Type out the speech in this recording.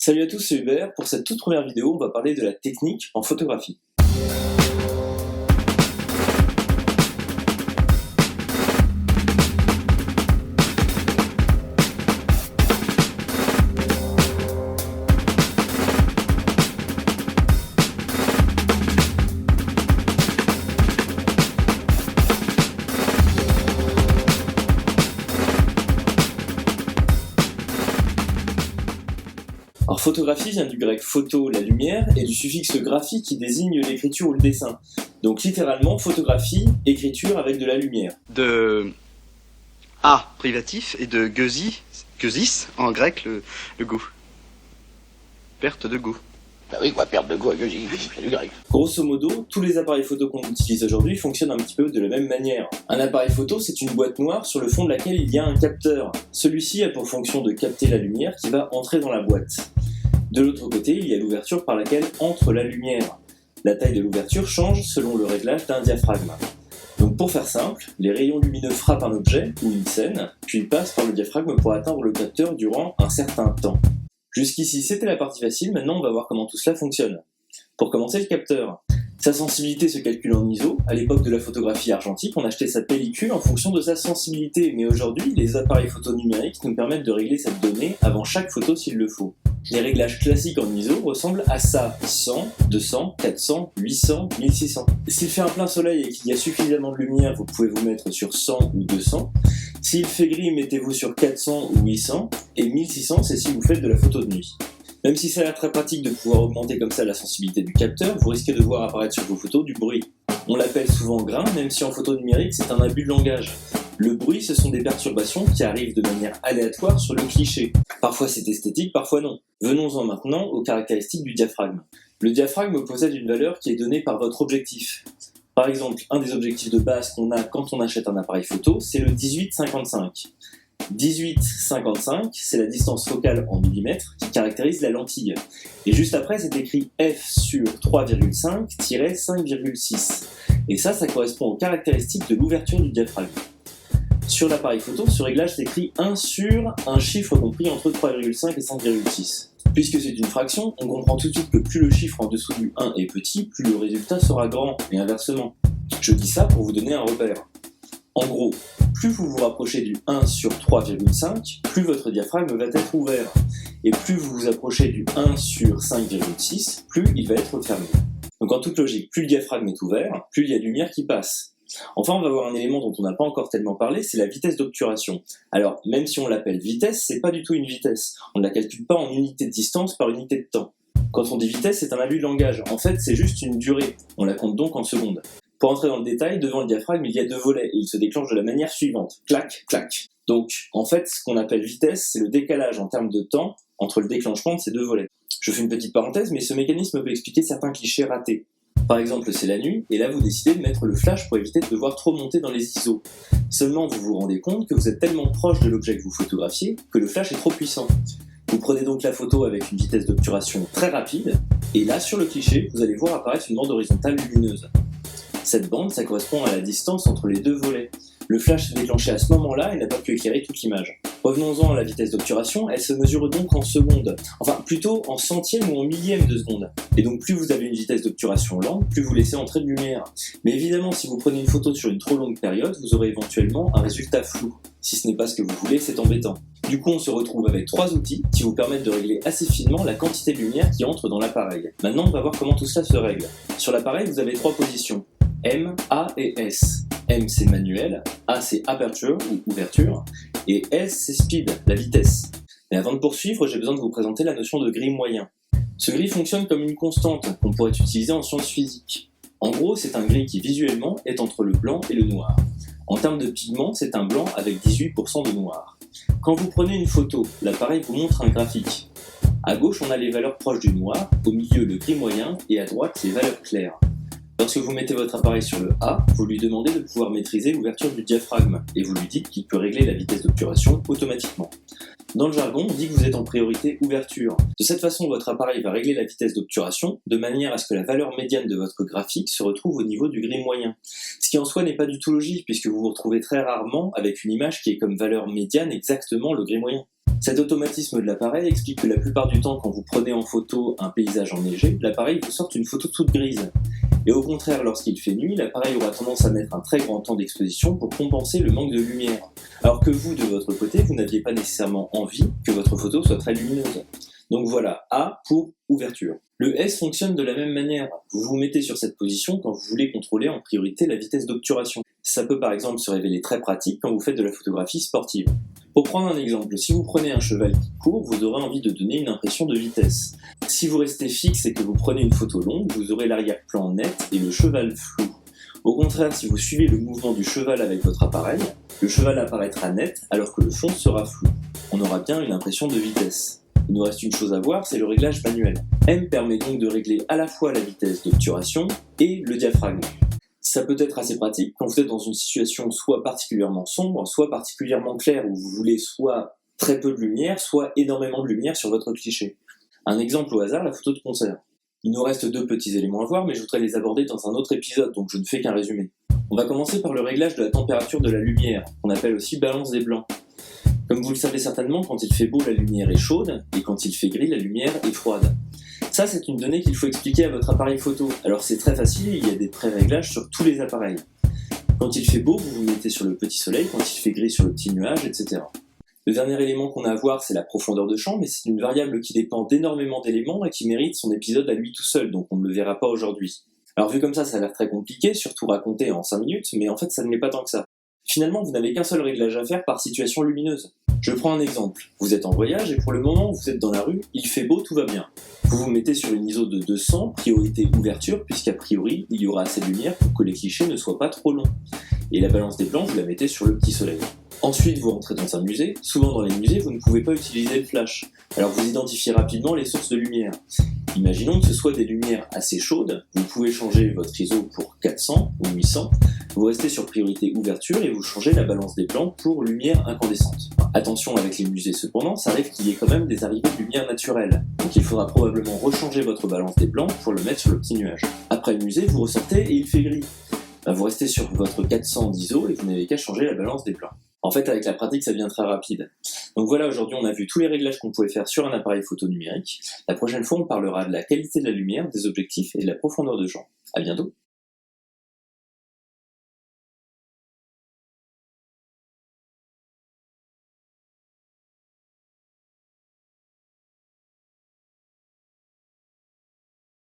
Salut à tous, c'est Hubert. Pour cette toute première vidéo, on va parler de la technique en photographie. Alors photographie vient du grec photo, la lumière, et du suffixe graphie qui désigne l'écriture ou le dessin. Donc littéralement, photographie, écriture avec de la lumière. De A privatif et de geusis en grec le goût. Perte de goût. Bah oui, quoi, perte de goût, c'est du grec. Grosso modo, tous les appareils photo qu'on utilise aujourd'hui fonctionnent un petit peu de la même manière. Un appareil photo, c'est une boîte noire sur le fond de laquelle il y a un capteur. Celui-ci a pour fonction de capter la lumière qui va entrer dans la boîte. De l'autre côté, il y a l'ouverture par laquelle entre la lumière. La taille de l'ouverture change selon le réglage d'un diaphragme. Donc pour faire simple, les rayons lumineux frappent un objet ou une scène, puis passent par le diaphragme pour atteindre le capteur durant un certain temps. Jusqu'ici, c'était la partie facile, maintenant on va voir comment tout cela fonctionne. Pour commencer, le capteur. Sa sensibilité se calcule en ISO. À l'époque de la photographie argentique, on achetait sa pellicule en fonction de sa sensibilité, mais aujourd'hui, les appareils photo numériques nous permettent de régler cette donnée avant chaque photo s'il le faut. Les réglages classiques en ISO ressemblent à ça: 100, 200, 400, 800, 1600. S'il fait un plein soleil et qu'il y a suffisamment de lumière, vous pouvez vous mettre sur 100 ou 200. S'il fait gris, mettez-vous sur 400 ou 800. Et 1600, c'est si vous faites de la photo de nuit. Même si ça a l'air très pratique de pouvoir augmenter comme ça la sensibilité du capteur, vous risquez de voir apparaître sur vos photos du bruit. On l'appelle souvent grain, même si en photo numérique c'est un abus de langage. Le bruit, ce sont des perturbations qui arrivent de manière aléatoire sur le cliché. Parfois c'est esthétique, parfois non. Venons-en maintenant aux caractéristiques du diaphragme. Le diaphragme possède une valeur qui est donnée par votre objectif. Par exemple, un des objectifs de base qu'on a quand on achète un appareil photo, c'est le 18-55. 18-55, c'est la distance focale en millimètres qui caractérise la lentille. Et juste après, c'est écrit f sur 3,5-5,6. Et ça correspond aux caractéristiques de l'ouverture du diaphragme. Sur l'appareil photo, ce réglage s'écrit 1 sur un chiffre compris entre 3,5 et 5,6. Puisque c'est une fraction, on comprend tout de suite que plus le chiffre en dessous du 1 est petit, plus le résultat sera grand, et inversement. Je dis ça pour vous donner un repère. En gros, plus vous vous rapprochez du 1 sur 3,5, plus votre diaphragme va être ouvert. Et plus vous vous approchez du 1 sur 5,6, plus il va être fermé. Donc en toute logique, plus le diaphragme est ouvert, plus il y a de lumière qui passe. Enfin, on va voir un élément dont on n'a pas encore tellement parlé, c'est la vitesse d'obturation. Alors, même si on l'appelle vitesse, c'est pas du tout une vitesse. On ne la calcule pas en unité de distance par unité de temps. Quand on dit vitesse, c'est un abus de langage. En fait, c'est juste une durée. On la compte donc en secondes. Pour entrer dans le détail, devant le diaphragme, il y a 2 volets et ils se déclenchent de la manière suivante. Clac, clac. Donc, en fait, ce qu'on appelle vitesse, c'est le décalage en termes de temps entre le déclenchement de ces 2 volets. Je fais une petite parenthèse, mais ce mécanisme peut expliquer certains clichés ratés. Par exemple, c'est la nuit, et là vous décidez de mettre le flash pour éviter de devoir trop monter dans les ISO. Seulement, vous vous rendez compte que vous êtes tellement proche de l'objet que vous photographiez que le flash est trop puissant. Vous prenez donc la photo avec une vitesse d'obturation très rapide, et là, sur le cliché, vous allez voir apparaître une bande horizontale lumineuse. Cette bande, ça correspond à la distance entre les 2 volets. Le flash se déclenchait à ce moment-là et n'a pas pu éclairer toute l'image. Revenons-en à la vitesse d'obturation, elle se mesure donc en secondes, enfin plutôt en centièmes ou en millièmes de seconde. Et donc plus vous avez une vitesse d'obturation lente, plus vous laissez entrer de lumière. Mais évidemment, si vous prenez une photo sur une trop longue période, vous aurez éventuellement un résultat flou. Si ce n'est pas ce que vous voulez, c'est embêtant. Du coup, on se retrouve avec 3 outils qui vous permettent de régler assez finement la quantité de lumière qui entre dans l'appareil. Maintenant, on va voir comment tout cela se règle. Sur l'appareil, vous avez 3 positions. M, A et S. M c'est manuel, A c'est aperture ou ouverture, et S c'est speed, la vitesse. Mais avant de poursuivre, j'ai besoin de vous présenter la notion de gris moyen. Ce gris fonctionne comme une constante qu'on pourrait utiliser en sciences physiques. En gros, c'est un gris qui visuellement est entre le blanc et le noir. En termes de pigment, c'est un blanc avec 18% de noir. Quand vous prenez une photo, l'appareil vous montre un graphique. À gauche, on a les valeurs proches du noir, au milieu le gris moyen, et à droite les valeurs claires. Lorsque vous mettez votre appareil sur le A, vous lui demandez de pouvoir maîtriser l'ouverture du diaphragme et vous lui dites qu'il peut régler la vitesse d'obturation automatiquement. Dans le jargon, on dit que vous êtes en priorité ouverture. De cette façon, votre appareil va régler la vitesse d'obturation de manière à ce que la valeur médiane de votre graphique se retrouve au niveau du gris moyen. Ce qui en soi n'est pas du tout logique puisque vous vous retrouvez très rarement avec une image qui est comme valeur médiane exactement le gris moyen. Cet automatisme de l'appareil explique que la plupart du temps, quand vous prenez en photo un paysage enneigé, l'appareil vous sort une photo toute grise. Et au contraire, lorsqu'il fait nuit, l'appareil aura tendance à mettre un très grand temps d'exposition pour compenser le manque de lumière. Alors que vous, de votre côté, vous n'aviez pas nécessairement envie que votre photo soit très lumineuse. Donc voilà, A pour ouverture. Le S fonctionne de la même manière. Vous vous mettez sur cette position quand vous voulez contrôler en priorité la vitesse d'obturation. Ça peut par exemple se révéler très pratique quand vous faites de la photographie sportive. Pour prendre un exemple, si vous prenez un cheval qui court, vous aurez envie de donner une impression de vitesse. Si vous restez fixe et que vous prenez une photo longue, vous aurez l'arrière-plan net et le cheval flou. Au contraire, si vous suivez le mouvement du cheval avec votre appareil, le cheval apparaîtra net alors que le fond sera flou. On aura bien une impression de vitesse. Il nous reste une chose à voir, c'est le réglage manuel. M permet donc de régler à la fois la vitesse d'obturation et le diaphragme. Ça peut être assez pratique quand vous êtes dans une situation soit particulièrement sombre, soit particulièrement claire, où vous voulez soit très peu de lumière, soit énormément de lumière sur votre cliché. Un exemple au hasard, la photo de concert. Il nous reste 2 petits éléments à voir, mais je voudrais les aborder dans un autre épisode, donc je ne fais qu'un résumé. On va commencer par le réglage de la température de la lumière, qu'on appelle aussi balance des blancs. Comme vous le savez certainement, quand il fait beau, la lumière est chaude, et quand il fait gris, la lumière est froide. Ça, c'est une donnée qu'il faut expliquer à votre appareil photo. Alors c'est très facile, il y a des pré-réglages sur tous les appareils. Quand il fait beau, vous vous mettez sur le petit soleil, quand il fait gris sur le petit nuage, etc. Le dernier élément qu'on a à voir, c'est la profondeur de champ, mais c'est une variable qui dépend d'énormément d'éléments et qui mérite son épisode à lui tout seul, donc on ne le verra pas aujourd'hui. Alors vu comme ça a l'air très compliqué, surtout raconté en 5 minutes, mais en fait ça ne l'est pas tant que ça. Finalement, vous n'avez qu'un seul réglage à faire par situation lumineuse. Je prends un exemple. Vous êtes en voyage et pour le moment, vous êtes dans la rue, il fait beau, tout va bien. Vous vous mettez sur une ISO de 200, priorité ouverture, puisqu'a priori, il y aura assez de lumière pour que les clichés ne soient pas trop longs. Et la balance des blancs, vous la mettez sur le petit soleil. Ensuite, vous rentrez dans un musée. Souvent dans les musées, vous ne pouvez pas utiliser le flash. Alors vous identifiez rapidement les sources de lumière. Imaginons que ce soit des lumières assez chaudes, vous pouvez changer votre ISO pour 400 ou 800, vous restez sur priorité ouverture et vous changez la balance des blancs pour lumière incandescente. Attention avec les musées cependant, ça arrive qu'il y ait quand même des arrivées de lumière naturelle, donc il faudra probablement rechanger votre balance des blancs pour le mettre sur le petit nuage. Après le musée, vous ressortez et il fait gris. Vous restez sur votre 400 d'ISO et vous n'avez qu'à changer la balance des blancs. En fait, avec la pratique, ça devient très rapide. Donc voilà, aujourd'hui, on a vu tous les réglages qu'on pouvait faire sur un appareil photo numérique. La prochaine fois, on parlera de la qualité de la lumière, des objectifs et de la profondeur de champ. À bientôt!